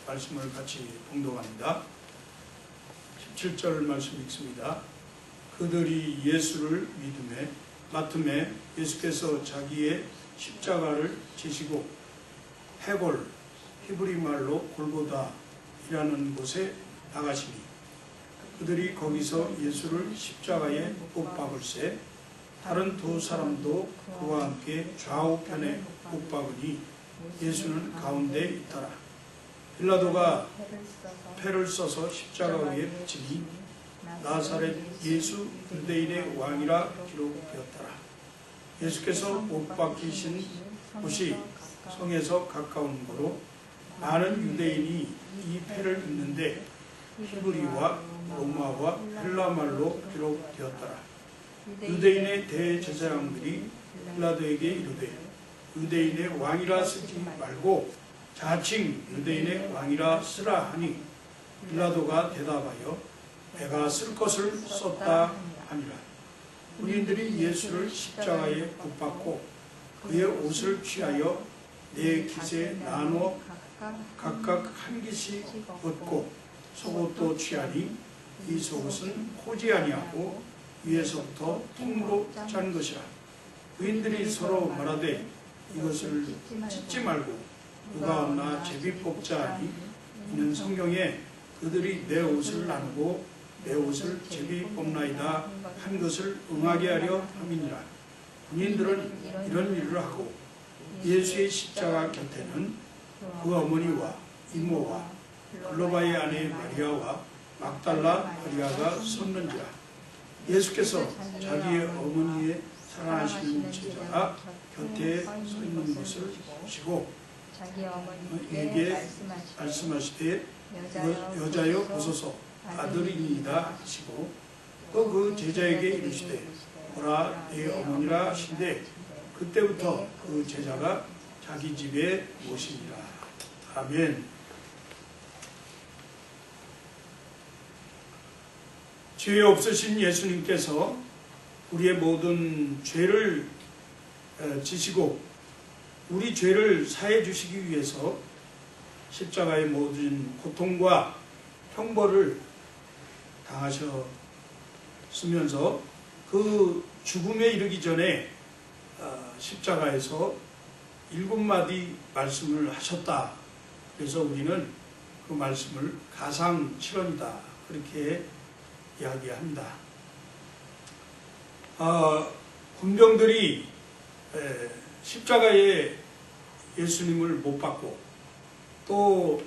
말씀을 같이 봉독합니다. 17절 말씀 읽습니다. 그들이 예수를 맡음에 예수께서 자기의 십자가를 지시고 해골, 히브리 말로 골고다이라는 곳에 나가시니 그들이 거기서 예수를 십자가에 못 박을새 다른 두 사람도 그와 함께 좌우편에 못 박으니 예수는 가운데 있더라. 빌라도가 패를 써서 십자가 위에 붙이니 나사렛 예수 유대인의 왕이라 기록되었더라. 예수께서 못 박히신 곳이 성에서 가까운 거로 많은 유대인이 이 패를 입는데 히브리와 로마와 헬라말로 기록되었더라. 유대인의 대제사장들이 빌라도에게 이르되 유대인의 왕이라 쓰지 말고 자칭 유대인의 왕이라 쓰라 하니 빌라도가 대답하여 내가 쓸 것을 썼다 하니라. 군인들이 예수를 십자가에 못 박고 그의 옷을 취하여 네 깃에 나누어 각각 한 깃씩 벗고 속옷도 취하니 이 속옷은 포지 아니하고 위에서부터 통으로 짠 것이라. 의인들이 서로 말하되 이것을 찢지 말고 누가 없나 제비 뽑자 하니 이는 성경에 그들이 내 옷을 나누고 내 옷을 제비 뽑나이다 한 것을 응하게 하려 함이니라. 군인들은 이런 일을 하고 예수의 십자가 곁에는 그 어머니와 이모와 글로바의 아내 마리아와 막달라 마리아가 섰는지라. 예수께서 자기의 어머니의 사랑하시는 제자가 곁에 서 있는 것을 보시고 에게 말씀하시되 여자여 보소서 아들이니이다 하시고 또 그 제자에게 이르시되 보라 내 어머니라 하신데 그때부터 그 제자가 자기 집에 모시니라. 아멘. 죄 없으신 예수님께서 우리의 모든 죄를 지시고 우리 죄를 사해 주시기 위해서 십자가의 모든 고통과 형벌을 당하셨으면서 그 죽음에 이르기 전에 십자가에서 7마디 말씀을 하셨다. 그래서 우리는 그 말씀을 가상칠언이다 그렇게 이야기합니다. 군병들이 십자가에 예수님을 못 박고 또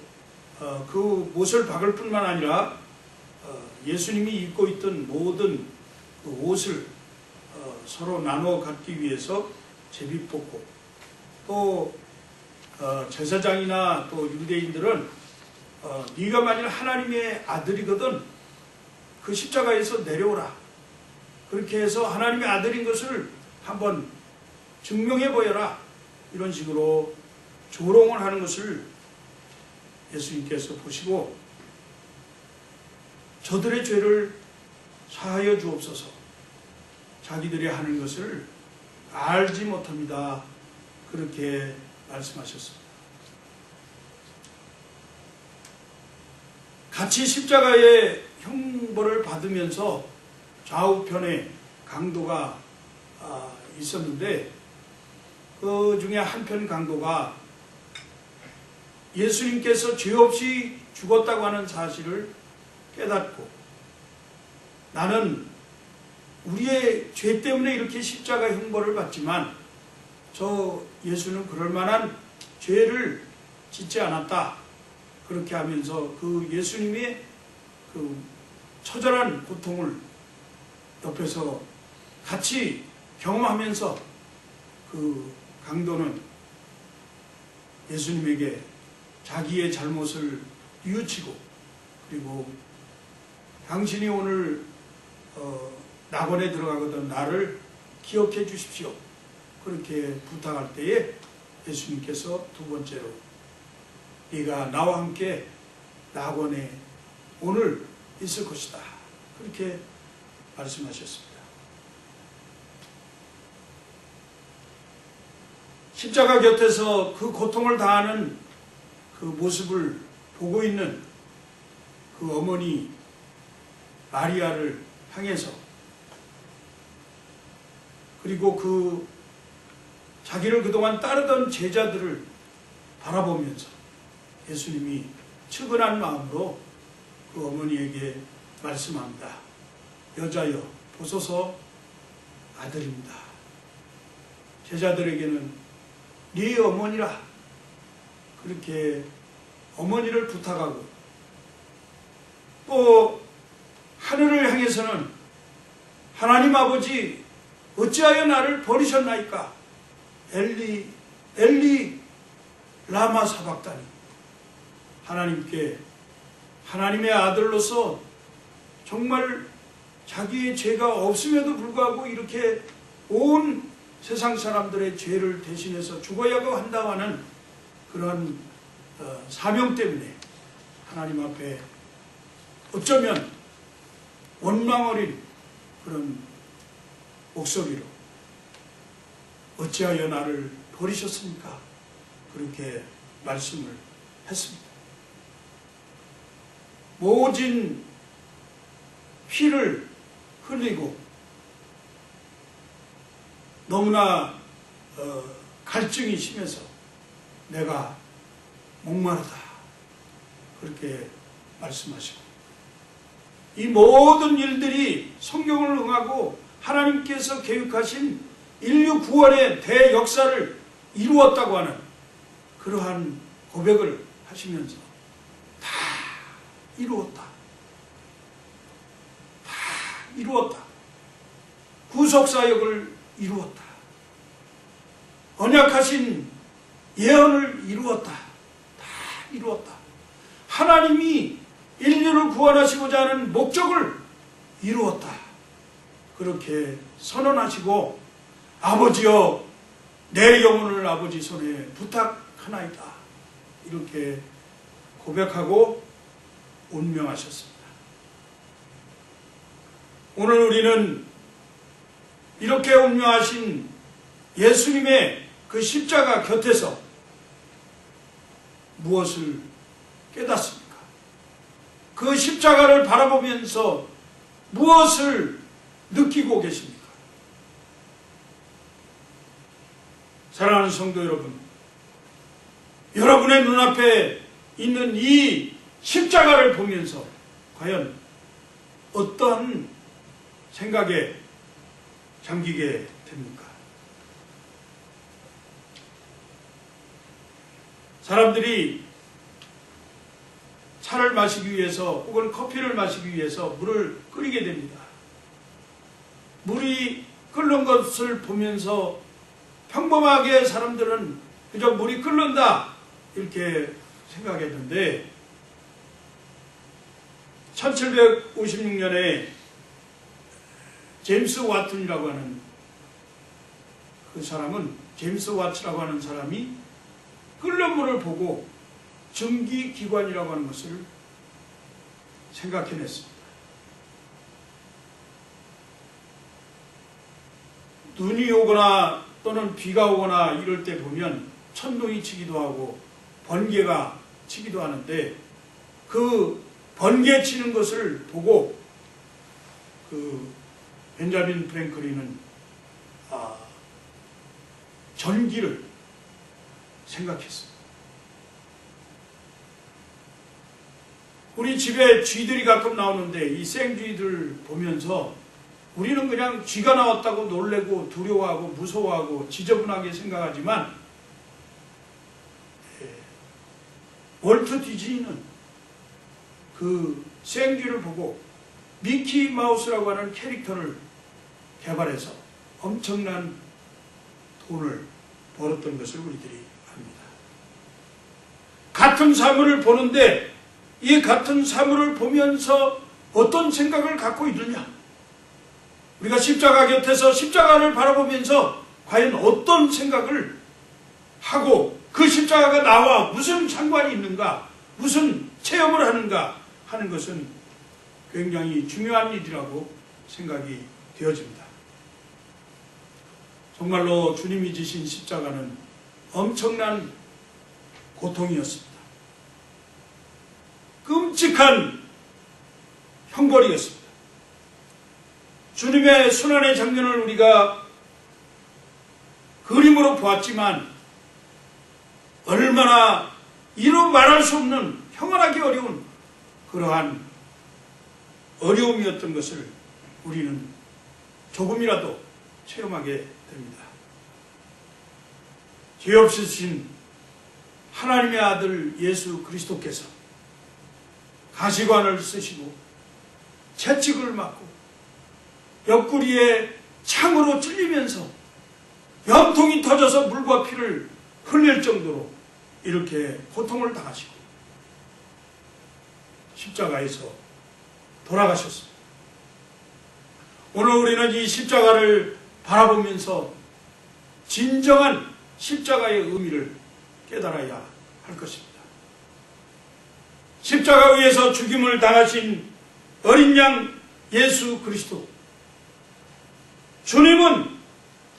그 못을 박을 뿐만 아니라 예수님이 입고 있던 모든 그 옷을 서로 나누어 갖기 위해서 제비 뽑고 또 제사장이나 또 유대인들은 네가 만일 하나님의 아들이거든 그 십자가에서 내려오라 그렇게 해서 하나님의 아들인 것을 한번 증명해 보여라 이런 식으로 조롱을 하는 것을 예수님께서 보시고 저들의 죄를 사하여 주옵소서 자기들이 하는 것을 알지 못합니다 그렇게 말씀하셨습니다. 같이 십자가의 형벌을 받으면서 좌우편에 강도가 있었는데 그 중에 한편 강도가 예수님께서 죄 없이 죽었다고 하는 사실을 깨닫고 나는 우리의 죄 때문에 이렇게 십자가 형벌을 받지만 저 예수는 그럴 만한 죄를 짓지 않았다 그렇게 하면서 그 예수님의 그 처절한 고통을 옆에서 같이 경험하면서 그 강도는 예수님에게 자기의 잘못을 뉘우치고 그리고 당신이 오늘 낙원에 들어가거든 나를 기억해 주십시오 그렇게 부탁할 때에 예수님께서 두 번째로 네가 나와 함께 낙원에 오늘 있을 것이다 그렇게 말씀하셨습니다. 십자가 곁에서 그 고통을 당하는 그 모습을 보고 있는 그 어머니 마리아를 향해서, 그리고 그 자기를 그동안 따르던 제자들을 바라보면서 예수님이 측은한 마음으로 그 어머니에게 말씀합니다. 여자여, 보소서 아들입니다. 제자들에게는 네 어머니라, 그렇게 어머니를 부탁하고, 또 하늘을 향해서는 하나님 아버지 어찌하여 나를 버리셨나이까? 엘리 엘리 라마 사박다니. 하나님께, 하나님의 아들로서 정말 자기의 죄가 없음에도 불구하고 이렇게 온 세상 사람들의 죄를 대신해서 죽어야 한다고 하는 그런 사명 때문에 하나님 앞에 어쩌면 원망 어린 그런 목소리로 어찌하여 나를 버리셨습니까? 그렇게 말씀을 했습니다. 모진 피를 흘리고 너무나 갈증이 심해서 내가 목마르다, 그렇게 말씀하시고, 이 모든 일들이 성경을 응하고 하나님께서 계획하신 인류 구원의 대역사를 이루었다고 하는 그러한 고백을 하시면서 다 이루었다, 다 이루었다, 구속사역을 이루었다, 언약하신 예언을 이루었다, 다 이루었다, 하나님이 인류를 구원하시고자 하는 목적을 이루었다, 그렇게 선언하시고, 아버지여 내 영혼을 아버지 손에 부탁하나이다, 이렇게 고백하고 운명하셨습니다. 오늘 우리는 이렇게 운명하신 예수님의 그 십자가 곁에서 무엇을 깨닫습니까? 그 십자가를 바라보면서 무엇을 느끼고 계십니까? 사랑하는 성도 여러분, 여러분의 눈앞에 있는 이 십자가를 보면서 과연 어떠한 생각에 잠기게 됩니까? 사람들이 차를 마시기 위해서 혹은 커피를 마시기 위해서 물을 끓이게 됩니다. 물이 끓는 것을 보면서 평범하게 사람들은 그저 물이 끓는다 이렇게 생각했는데, 1756년에 제임스 와튼이라고 하는 그 사람은, 제임스 와츠라고 하는 사람이 끓는 물을 보고 증기기관이라고 하는 것을 생각해냈습니다. 눈이 오거나 또는 비가 오거나 이럴 때 보면 천둥이 치기도 하고 번개가 치기도 하는데, 그 번개 치는 것을 보고 그 벤자민 프랭클린은 전기를 생각했습니다. 우리 집에 쥐들이 가끔 나오는데 이 생쥐들 보면서 우리는 그냥 쥐가 나왔다고 놀래고 두려워하고 무서워하고 지저분하게 생각하지만, 월트 디즈니는 그 생쥐를 보고 미키 마우스라고 하는 캐릭터를 개발해서 엄청난 돈을 벌었던 것을 우리들이 압니다. 같은 사물을 보는데 이 같은 사물을 보면서 어떤 생각을 갖고 있느냐? 우리가 십자가 곁에서 십자가를 바라보면서 과연 어떤 생각을 하고 그 십자가가 나와 무슨 상관이 있는가, 무슨 체험을 하는가 하는 것은 굉장히 중요한 일이라고 생각이 되어집니다. 정말로 주님이 지신 십자가는 엄청난 고통이었습니다. 끔찍한 형벌이었습니다. 주님의 순환의 장면을 우리가 그림으로 보았지만 얼마나 이루 말할 수 없는 평안하기 어려운 그러한 어려움이었던 것을 우리는 조금이라도 체험하게 됩니다. 죄 없으신 하나님의 아들 예수 그리스도께서 가시관을 쓰시고 채찍을 맞고 옆구리에 창으로 찔리면서 염통이 터져서 물과 피를 흘릴 정도로 이렇게 고통을 당하시고 십자가에서 돌아가셨습니다. 오늘 우리는 이 십자가를 바라보면서 진정한 십자가의 의미를 깨달아야 할 것입니다. 십자가 위에서 죽임을 당하신 어린 양 예수 그리스도, 주님은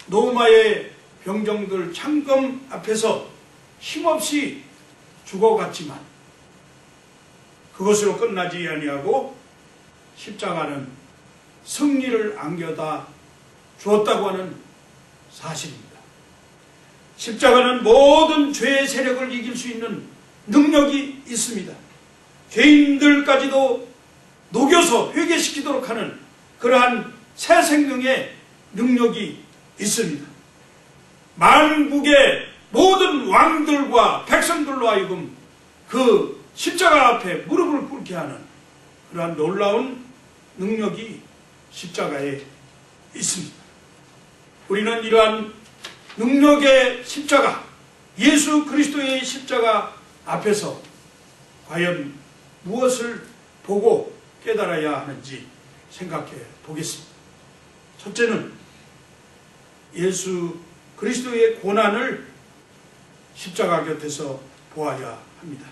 로마의 병정들 창검 앞에서 힘없이 죽어갔지만 그것으로 끝나지 아니하고 십자가는 승리를 안겨다 주었다고 하는 사실입니다. 십자가는 모든 죄의 세력을 이길 수 있는 능력이 있습니다. 죄인들까지도 녹여서 회개시키도록 하는 그러한 새 생명의 능력이 있습니다. 만국의 모든 왕들과 백성들로 하여금 그 십자가 앞에 무릎을 꿇게 하는 그러한 놀라운 능력이 십자가에 있습니다. 우리는 이러한 능력의 십자가, 예수 그리스도의 십자가 앞에서 과연 무엇을 보고 깨달아야 하는지 생각해 보겠습니다. 첫째는 예수 그리스도의 고난을 십자가 곁에서 보아야 합니다.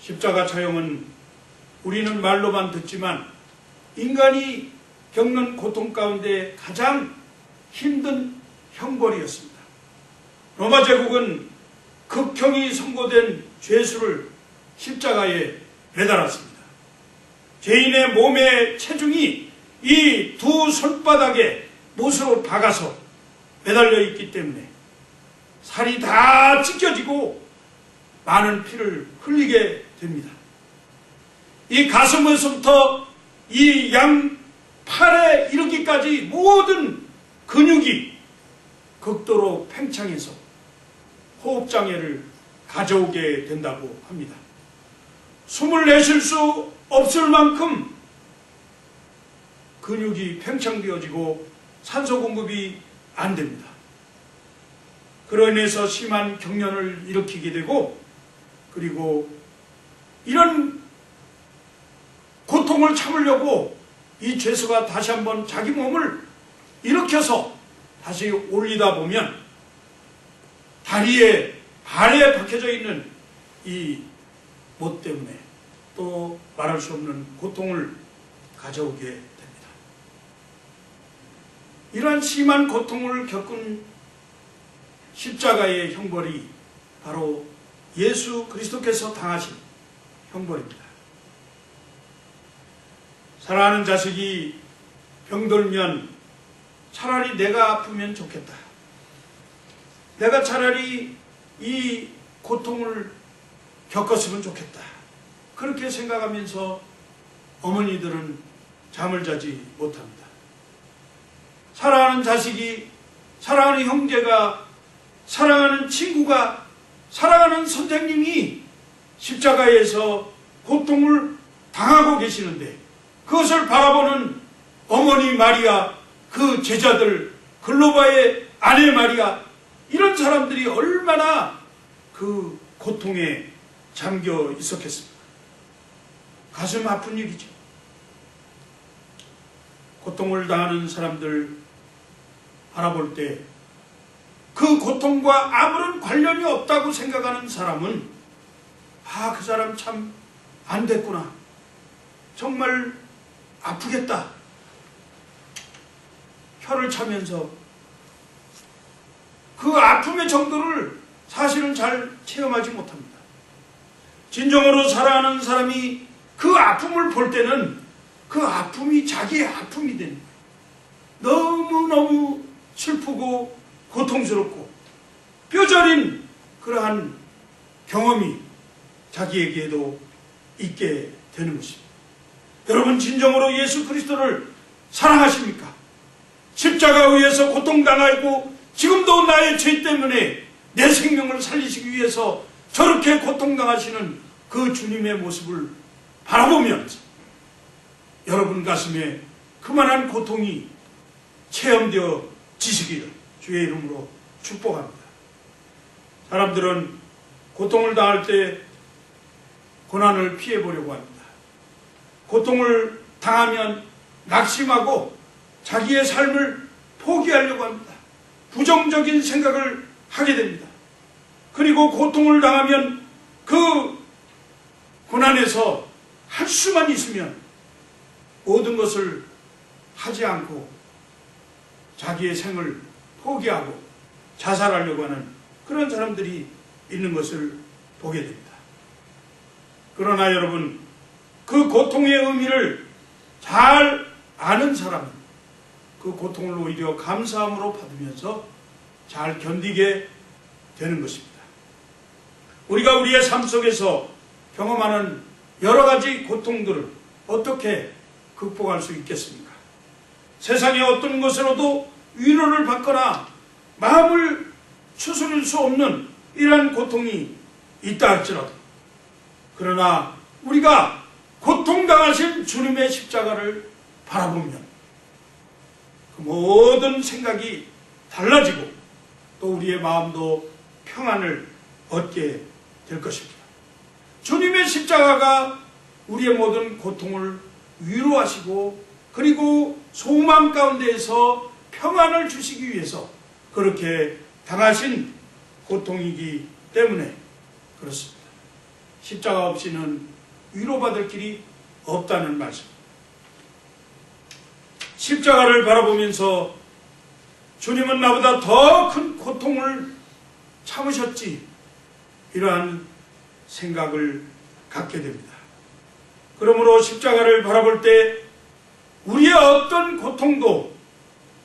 십자가 차용은 우리는 말로만 듣지만 인간이 겪는 고통 가운데 가장 힘든 형벌이었습니다. 로마 제국은 극형이 선고된 죄수를 십자가에 매달았습니다. 죄인의 몸의 체중이 이 두 손바닥에 못으로 박아서 매달려 있기 때문에 살이 다 찢겨지고 많은 피를 흘리게 됩니다. 이 가슴에서부터 이 양 팔에 이르기까지 모든 근육이 극도로 팽창해서 호흡장애를 가져오게 된다고 합니다. 숨을 내쉴 수 없을 만큼 근육이 팽창되어지고 산소 공급이 안 됩니다. 그로 인해서 심한 경련을 일으키게 되고, 그리고 이런 고통을 참으려고 이 죄수가 다시 한번 자기 몸을 일으켜서 다시 올리다 보면 다리에 발에 박혀져 있는 이 못 때문에 또 말할 수 없는 고통을 가져오게 됩니다. 이러한 심한 고통을 겪은 십자가의 형벌이 바로 예수 그리스도께서 당하신 형벌입니다. 사랑하는 자식이 병들면 차라리 내가 아프면 좋겠다. 내가 차라리 이 고통을 겪었으면 좋겠다. 그렇게 생각하면서 어머니들은 잠을 자지 못합니다. 사랑하는 자식이, 사랑하는 형제가, 사랑하는 친구가, 사랑하는 선생님이 십자가에서 고통을 당하고 계시는데 그것을 바라보는 어머니 마리아, 그 제자들, 글로바의 아내 마리아, 이런 사람들이 얼마나 그 고통에 잠겨 있었겠습니까? 가슴 아픈 일이죠. 고통을 당하는 사람들 바라볼 때 그 고통과 아무런 관련이 없다고 생각하는 사람은 그 사람 참 안 됐구나. 정말 아프겠다. 혀를 차면서 그 아픔의 정도를 사실은 잘 체험하지 못합니다. 진정으로 사랑하는 사람이 그 아픔을 볼 때는 그 아픔이 자기의 아픔이 되는 거예요. 너무너무 슬프고 고통스럽고 뼈저린 그러한 경험이 자기에게도 있게 되는 것입니다. 여러분, 진정으로 예수 그리스도를 사랑하십니까? 십자가 위에서 고통당하고 지금도 나의 죄 때문에 내 생명을 살리시기 위해서 저렇게 고통당하시는 그 주님의 모습을 바라보면서 여러분 가슴에 그만한 고통이 체험되어 지시기를 주의 이름으로 축복합니다. 사람들은 고통을 당할 때 고난을 피해보려고 합니다. 고통을 당하면 낙심하고 자기의 삶을 포기하려고 합니다. 부정적인 생각을 하게 됩니다. 그리고 고통을 당하면 그 고난에서 할 수만 있으면 모든 것을 하지 않고 자기의 생을 포기하고 자살하려고 하는 그런 사람들이 있는 것을 보게 됩니다. 그러나 여러분, 그 고통의 의미를 잘 아는 사람은 그 고통을 오히려 감사함으로 받으면서 잘 견디게 되는 것입니다. 우리가 우리의 삶 속에서 경험하는 여러 가지 고통들을 어떻게 극복할 수 있겠습니까? 세상의 어떤 것으로도 위로를 받거나 마음을 추스릴 수 없는 이러한 고통이 있다 할지라도, 그러나 우리가 고통당하신 주님의 십자가를 바라보면 그 모든 생각이 달라지고 또 우리의 마음도 평안을 얻게 될 것입니다. 주님의 십자가가 우리의 모든 고통을 위로하시고 그리고 소망 가운데에서 평안을 주시기 위해서 그렇게 당하신 고통이기 때문에 그렇습니다. 십자가 없이는 위로받을 길이 없다는 말씀. 십자가를 바라보면서 주님은 나보다 더 큰 고통을 참으셨지, 이러한 생각을 갖게 됩니다. 그러므로 십자가를 바라볼 때 우리의 어떤 고통도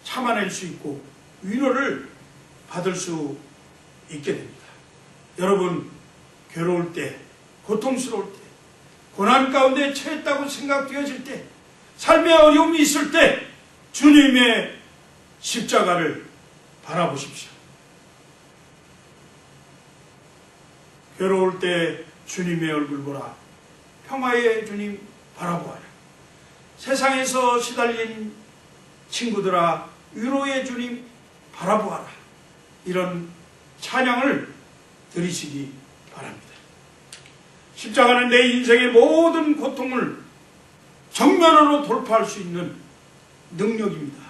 참아낼 수 있고 위로를 받을 수 있게 됩니다. 여러분, 괴로울 때, 고통스러울 때, 고난 가운데 처했다고 생각되어질 때, 삶의 어려움이 있을 때 주님의 십자가를 바라보십시오. 괴로울 때 주님의 얼굴 보라. 평화의 주님 바라보아라. 세상에서 시달린 친구들아, 위로의 주님 바라보아라. 이런 찬양을 드리시기 바랍니다. 십자가는 내 인생의 모든 고통을 정면으로 돌파할 수 있는 능력입니다.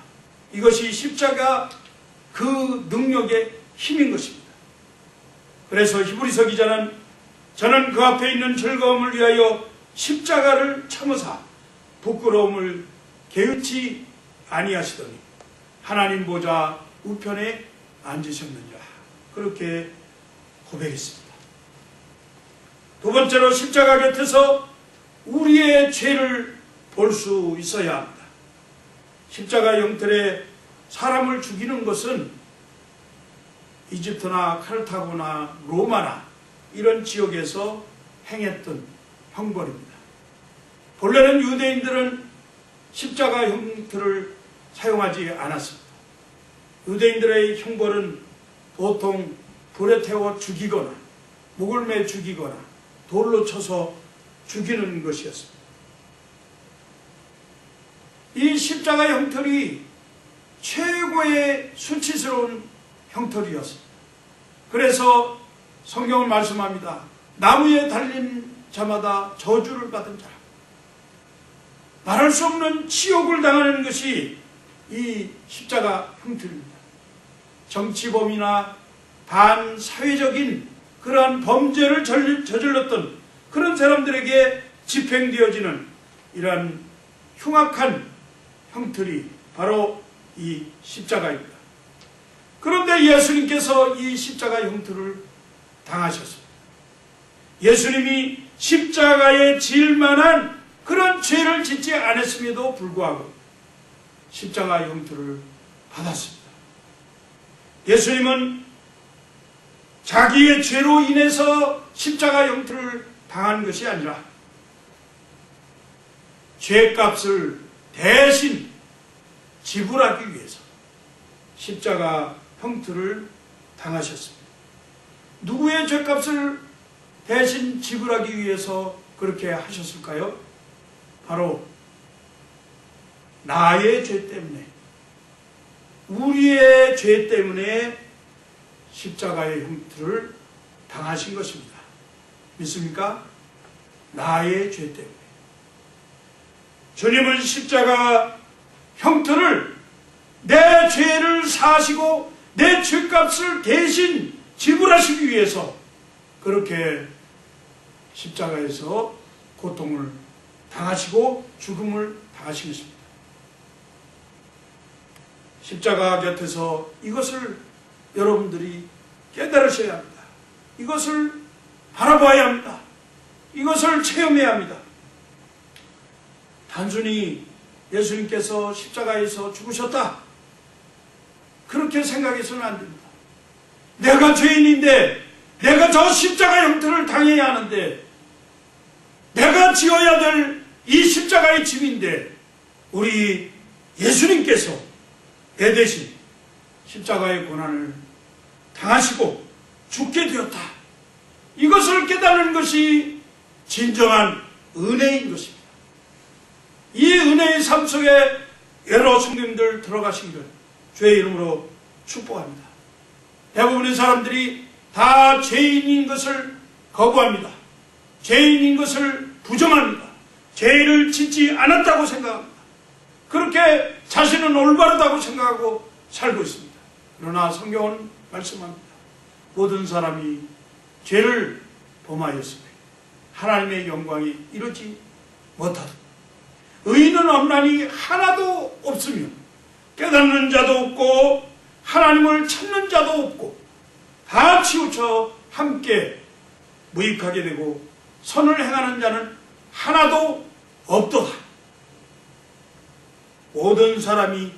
이것이 십자가 그 능력의 힘인 것입니다. 그래서 히브리서 기자는 저는 그 앞에 있는 즐거움을 위하여 십자가를 참으사 부끄러움을 개의치 아니하시더니 하나님 보좌 우편에 앉으셨느니라. 그렇게 고백했습니다. 두 번째로 십자가 곁에서 우리의 죄를 볼 수 있어야 합니다. 십자가 형틀에 사람을 죽이는 것은 이집트나 카르타고나 로마나 이런 지역에서 행했던 형벌입니다. 본래는 유대인들은 십자가 형틀을 사용하지 않았습니다. 유대인들의 형벌은 보통 불에 태워 죽이거나 목을 매 죽이거나 돌로 쳐서 죽이는 것이었습니다. 이 십자가 형틀이 최고의 수치스러운 형틀이었습니다. 그래서 성경은 말씀합니다. 나무에 달린 자마다 저주를 받은 자라. 말할 수 없는 치욕을 당하는 것이 이 십자가 형틀입니다. 정치범이나 반사회적인 그러한 범죄를 저질렀던 그런 사람들에게 집행되어지는 이러한 흉악한 형틀이 바로 이 십자가입니다. 그런데 예수님께서 이 십자가 형틀을 당하셨습니다. 예수님이 십자가에 질 만한 그런 죄를 짓지 않았음에도 불구하고 십자가 형틀을 받았습니다. 예수님은 자기의 죄로 인해서 십자가 형틀을 당한 것이 아니라 죄값을 대신 지불하기 위해서 십자가 형틀을 당하셨습니다. 누구의 죄값을 대신 지불하기 위해서 그렇게 하셨을까요? 바로 나의 죄 때문에, 우리의 죄 때문에 십자가의 형틀을 당하신 것입니다. 믿습니까? 나의 죄 때문에. 주님은 십자가 형틀을 내 죄를 사시고 내 죄값을 대신 지불하시기 위해서 그렇게 십자가에서 고통을 당하시고 죽음을 당하신 것입니다. 십자가 곁에서 이것을 여러분들이 깨달으셔야 합니다. 이것을 바라봐야 합니다. 이것을 체험해야 합니다. 단순히 예수님께서 십자가에서 죽으셨다, 그렇게 생각해서는 안 됩니다. 내가 죄인인데 내가 저 십자가 형틀을 당해야 하는데, 내가 지어야 될 이 십자가의 짐인데 우리 예수님께서 내 대신 십자가의 고난을 당하시고 죽게 되었다, 이것을 깨닫는 것이 진정한 은혜인 것입니다. 이 은혜의 삶 속에 여러 성도님들 들어가시기를 주의 이름으로 축복합니다. 대부분의 사람들이 다 죄인인 것을 거부합니다. 죄인인 것을 부정합니다. 죄를 짓지 않았다고 생각합니다. 그렇게 자신은 올바르다고 생각하고 살고 있습니다. 그러나 성경은 말씀합니다. 모든 사람이 죄를 범하였으며 하나님의 영광이 이루지 못하다. 의인은 없나니 하나도 없으며 깨닫는 자도 없고 하나님을 찾는 자도 없고 다 치우쳐 함께 무익하게 되고 선을 행하는 자는 하나도 없도다. 모든 사람이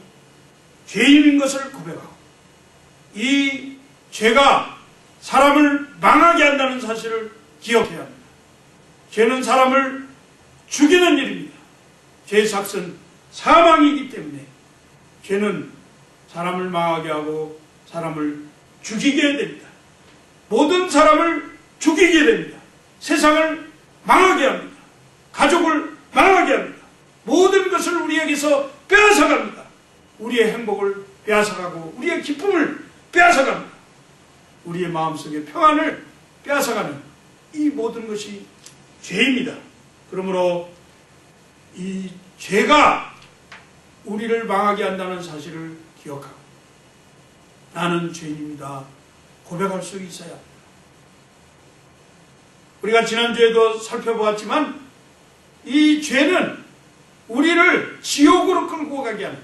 죄인인 것을 고백하고 이 죄가 사람을 망하게 한다는 사실을 기억해야 합니다. 죄는 사람을 죽이는 일입니다. 죄의 삭은 사망이기 때문에 죄는 사람을 망하게 하고 사람을 죽이게 됩니다. 모든 사람을 죽이게 됩니다. 세상을 망하게 합니다. 가족을 망하게 합니다. 모든 것을 우리에게서 빼앗아갑니다. 우리의 행복을 빼앗아가고 우리의 기쁨을 빼앗아갑니다. 우리의 마음속의 평안을 빼앗아가는 이 모든 것이 죄입니다. 그러므로 이 죄가 우리를 망하게 한다는 사실을 기억하고 나는 죄인입니다 고백할 수 있어야 합니다. 우리가 지난주에도 살펴보았지만 이 죄는 우리를 지옥으로 끌고 가게 하는,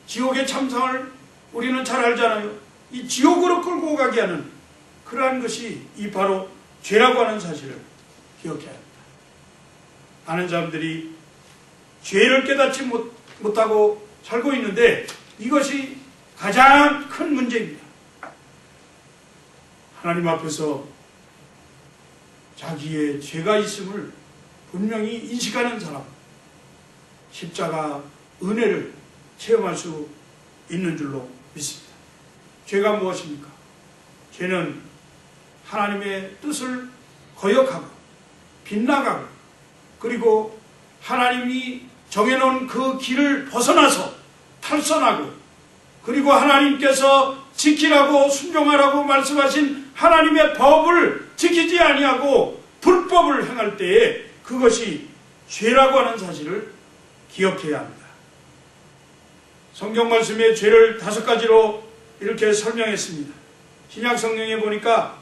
지옥의 참상을 우리는 잘 알잖아요. 이 지옥으로 끌고 가게 하는 그러한 것이 이 바로 죄라고 하는 사실을 기억해야 합니다. 많은 사람들이 죄를 깨닫지 못하고 살고 있는데 이것이 가장 큰 문제입니다. 하나님 앞에서 자기의 죄가 있음을 분명히 인식하는 사람, 십자가 은혜를 체험할 수 있는 줄로 믿습니다. 죄가 무엇입니까? 죄는 하나님의 뜻을 거역하고 빗나가고 그리고 하나님이 정해놓은 그 길을 벗어나서 탈선하고 그리고 하나님께서 지키라고 순종하라고 말씀하신 하나님의 법을 지키지 아니하고 불법을 행할 때에 그것이 죄라고 하는 사실을 기억해야 합니다. 성경 말씀에 죄를 5가지로 이렇게 설명했습니다. 신약 성경에 보니까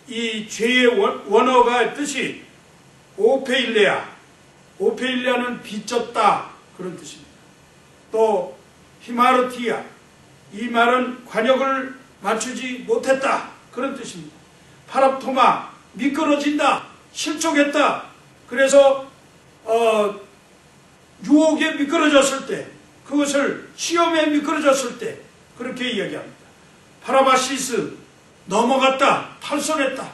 이 죄의 원어가 뜻이 오페일레아, 오페일레아는 빚졌다 그런 뜻입니다. 또 히마르티아, 이 말은 관역을 맞추지 못했다 그런 뜻입니다. 파랍토마, 미끄러진다, 실족했다. 그래서 유혹에 미끄러졌을 때, 그것을 시험에 미끄러졌을 때 그렇게 이야기합니다. 파라바시스 넘어갔다, 탈선했다.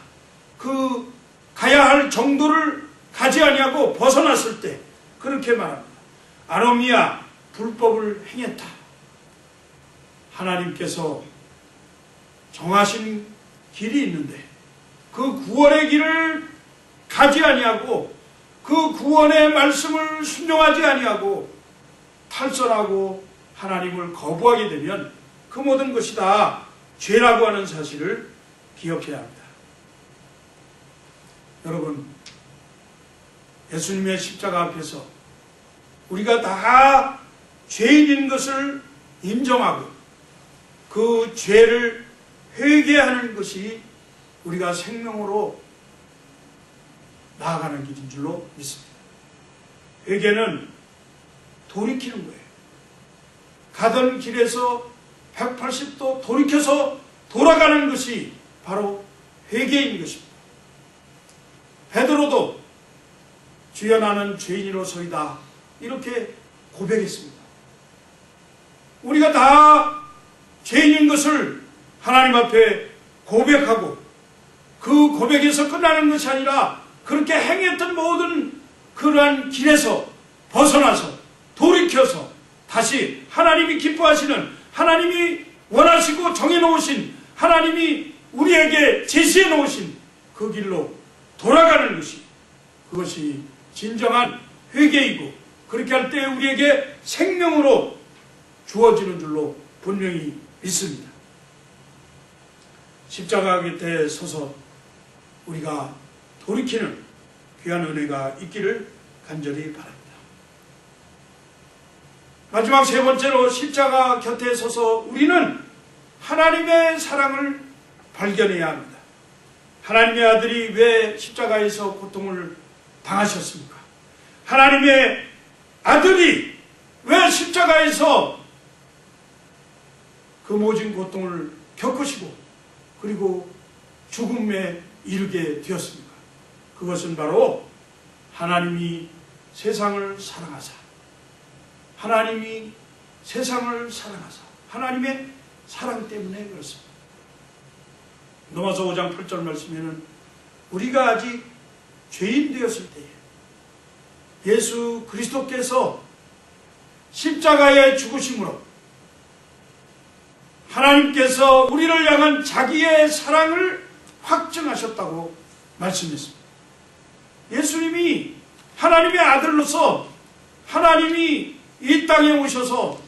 그 가야 할 정도를 가지 아니하고 벗어났을 때 그렇게 말합니다. 아노미아 불법을 행했다. 하나님께서 정하신 길이 있는데 그 구원의 길을 가지 아니하고 그 구원의 말씀을 순종하지 아니하고 탈선하고 하나님을 거부하게 되면 그 모든 것이 다 죄라고 하는 사실을 기억해야 합니다. 여러분, 예수님의 십자가 앞에서 우리가 다 죄인인 것을 인정하고 그 죄를 회개하는 것이 우리가 생명으로 나아가는 길인 줄로 믿습니다. 회개는 돌이키는 거예요. 가던 길에서 180도 돌이켜서 돌아가는 것이 바로 회개인 것입니다. 베드로도 주여 나는 죄인으로서이다 이렇게 고백했습니다. 우리가 다 죄인인 것을 하나님 앞에 고백하고 그 고백에서 끝나는 것이 아니라 그렇게 행했던 모든 그러한 길에서 벗어나서 돌이켜서 다시 하나님이 기뻐하시는, 하나님이 원하시고 정해놓으신, 하나님이 우리에게 제시해놓으신 그 길로 돌아가는 것이, 그것이 진정한 회개이고 그렇게 할 때 우리에게 생명으로 주어지는 줄로 분명히 믿습니다. 십자가 곁에 서서 우리가 돌이키는 귀한 은혜가 있기를 간절히 바랍니다. 마지막 세 번째로 십자가 곁에 서서 우리는 하나님의 사랑을 발견해야 합니다. 하나님의 아들이 왜 십자가에서 고통을 당하셨습니까? 하나님의 아들이 왜 십자가에서 그 모진 고통을 겪으시고 그리고 죽음에 이르게 되었습니까? 그것은 바로 하나님이 세상을 사랑하사, 하나님이 세상을 사랑하사, 하나님의 사랑 때문에 그렇습니다. 로마서 5장 8절 말씀에는 우리가 아직 죄인 되었을 때에 예수 그리스도께서 십자가의 죽으심으로 하나님께서 우리를 향한 자기의 사랑을 확증하셨다고 말씀했습니다. 예수님이 하나님의 아들로서 하나님이 이 땅에 오셔서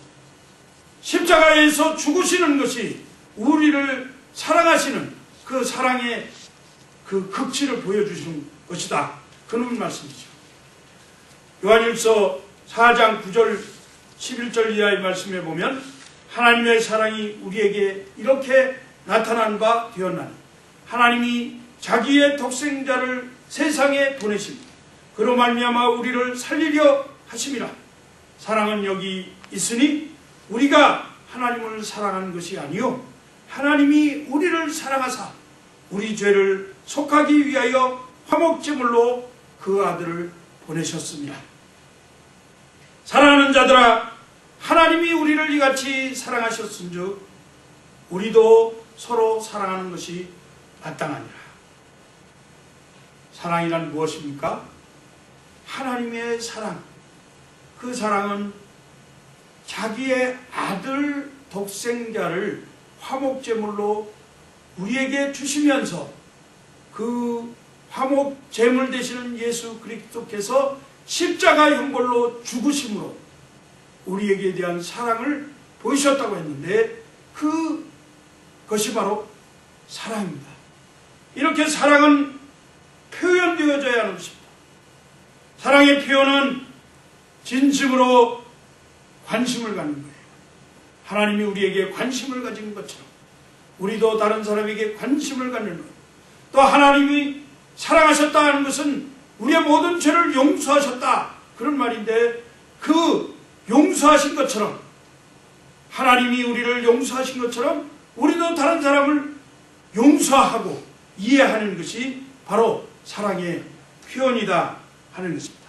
십자가에서 죽으시는 것이 우리를 사랑하시는 그 사랑의 그 극치를 보여주시는 것이다. 그런 말씀이죠. 요한일서 4장 9절 11절 이하의 말씀에 보면 하나님의 사랑이 우리에게 이렇게 나타난 바 되었나니 하나님이 자기의 독생자를 세상에 보내십니다. 그로 말미암아 우리를 살리려 하심이라. 사랑은 여기 있으니 우리가 하나님을 사랑하는 것이 아니요 하나님이 우리를 사랑하사 우리 죄를 속하기 위하여 화목제물로 그 아들을 보내셨습니다. 사랑하는 자들아, 하나님이 우리를 이같이 사랑하셨은즉 우리도 서로 사랑하는 것이 마땅하니라. 사랑이란 무엇입니까? 하나님의 사랑. 그 사랑은 자기의 아들 독생자를 화목제물로 우리에게 주시면서 그 화목제물 되시는 예수 그리스도께서 십자가 형벌로 죽으심으로 우리에게 대한 사랑을 보이셨다고 했는데 그것이 바로 사랑입니다. 이렇게 사랑은 표현되어져야 하는 것입니다. 사랑의 표현은 진심으로 관심을 갖는 거예요. 하나님이 우리에게 관심을 가진 것처럼 우리도 다른 사람에게 관심을 갖는 것. 또 하나님이 사랑하셨다 하는 것은 우리의 모든 죄를 용서하셨다 그런 말인데 그 용서하신 것처럼 하나님이 우리를 용서하신 것처럼 우리도 다른 사람을 용서하고 이해하는 것이 바로 사랑의 표현이다 하는 것입니다.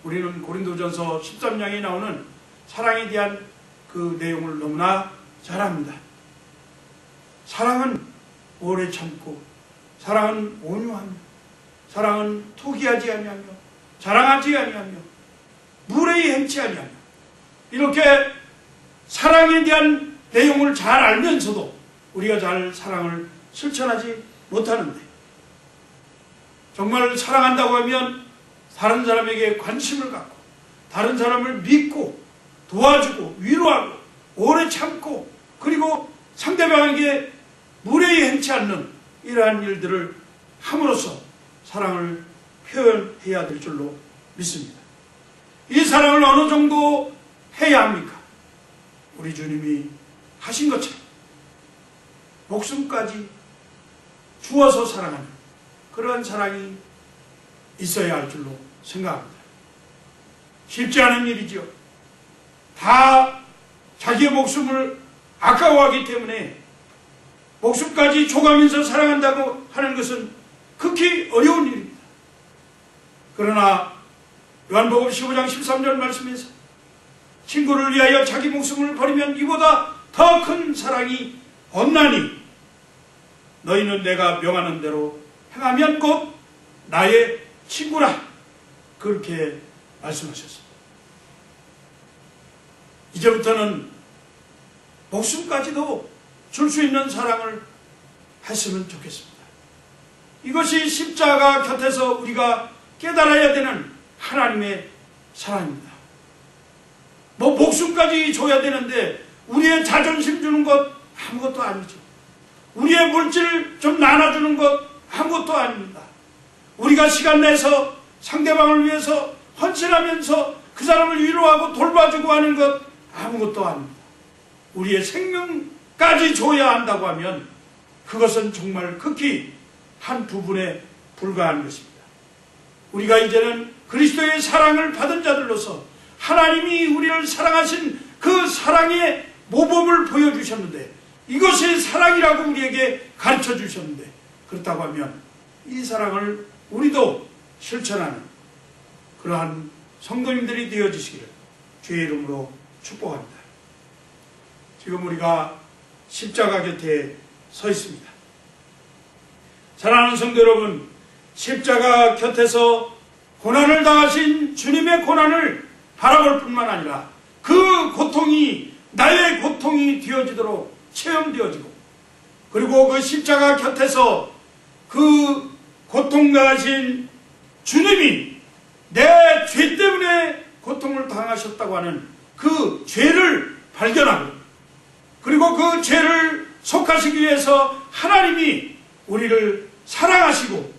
우리는 고린도전서 13장에 나오는 사랑에 대한 그 내용을 너무나 잘 압니다. 사랑은 오래 참고, 사랑은 온유하며, 사랑은 투기하지 아니하며, 자랑하지 아니하며, 무례히 행치 아니하며, 이렇게 사랑에 대한 내용을 잘 알면서도 우리가 잘 사랑을 실천하지 못하는데, 정말 사랑한다고 하면 다른 사람에게 관심을 갖고, 다른 사람을 믿고, 도와주고, 위로하고, 오래 참고, 그리고 상대방에게 무례히 행치 않는 이러한 일들을 함으로써 사랑을 표현해야 될 줄로 믿습니다. 이 사랑을 어느 정도 해야 합니까? 우리 주님이 하신 것처럼 목숨까지 주어서 사랑하는 그러한 사랑이 있어야 할 줄로 생각합니다. 쉽지 않은 일이죠. 다 자기의 목숨을 아까워하기 때문에 목숨까지 줘가면서 사랑한다고 하는 것은 극히 어려운 일입니다. 그러나 요한복음 15장 13절 말씀에서 친구를 위하여 자기 목숨을 버리면 이보다 더 큰 사랑이 없나니 너희는 내가 명하는 대로 행하면 곧 나의 친구라, 그렇게 말씀하셨습니다. 이제부터는 목숨까지도 줄 수 있는 사랑을 했으면 좋겠습니다. 이것이 십자가 곁에서 우리가 깨달아야 되는 하나님의 사랑입니다. 목숨까지 줘야 되는데 우리의 자존심 주는 것 아무것도 아니죠. 우리의 물질 좀 나눠주는 것 아무것도 아닙니다. 우리가 시간 내서 상대방을 위해서 헌신하면서 그 사람을 위로하고 돌봐주고 하는 것 아무것도 아닙니다. 우리의 생명까지 줘야 한다고 하면 그것은 정말 극히 한 부분에 불과한 것입니다. 우리가 이제는 그리스도의 사랑을 받은 자들로서 하나님이 우리를 사랑하신 그 사랑의 모범을 보여주셨는데, 이것이 사랑이라고 우리에게 가르쳐 주셨는데, 그렇다고 하면 이 사랑을 우리도 실천하는 그러한 성도님들이 되어주시기를 주의 이름으로 축복합니다. 지금 우리가 십자가 곁에 서 있습니다. 사랑하는 성도 여러분, 십자가 곁에서 고난을 당하신 주님의 고난을 바라볼 뿐만 아니라 그 고통이 나의 고통이 되어지도록 체험되어지고, 그리고 그 십자가 곁에서 그 고통 당하신 주님이 내 죄 때문에 고통을 당하셨다고 하는 그 죄를 발견하고, 그리고 그 죄를 속하시기 위해서 하나님이 우리를 사랑하시고,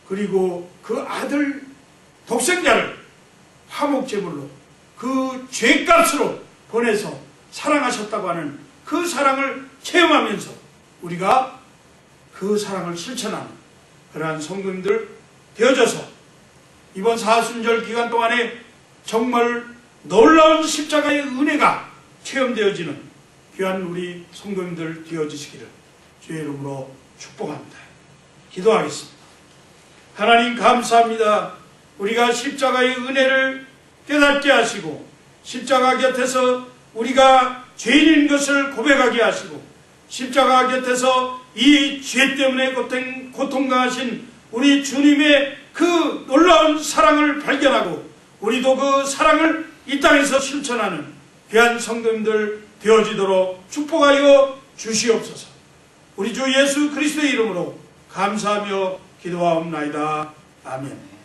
그리고 그 아들 독생자를 화목제물로 그 죄값으로 보내서 사랑하셨다고 하는 그 사랑을 체험하면서 우리가 그 사랑을 실천하는 그러한 성도님들 되어져서 이번 사순절 기간 동안에 정말 놀라운 십자가의 은혜가 체험되어지는 귀한 우리 성도님들 되어지시기를 주의 이름으로 축복합니다. 기도하겠습니다. 하나님 감사합니다. 우리가 십자가의 은혜를 깨닫게 하시고, 십자가 곁에서 우리가 죄인인 것을 고백하게 하시고, 십자가 곁에서 이 죄 때문에 고통당하신 우리 주님의 그 놀라운 사랑을 발견하고, 우리도 그 사랑을 이 땅에서 실천하는 귀한 성도님들 되어지도록 축복하여 주시옵소서. 우리 주 예수 그리스도의 이름으로 감사하며 기도하옵나이다. 아멘.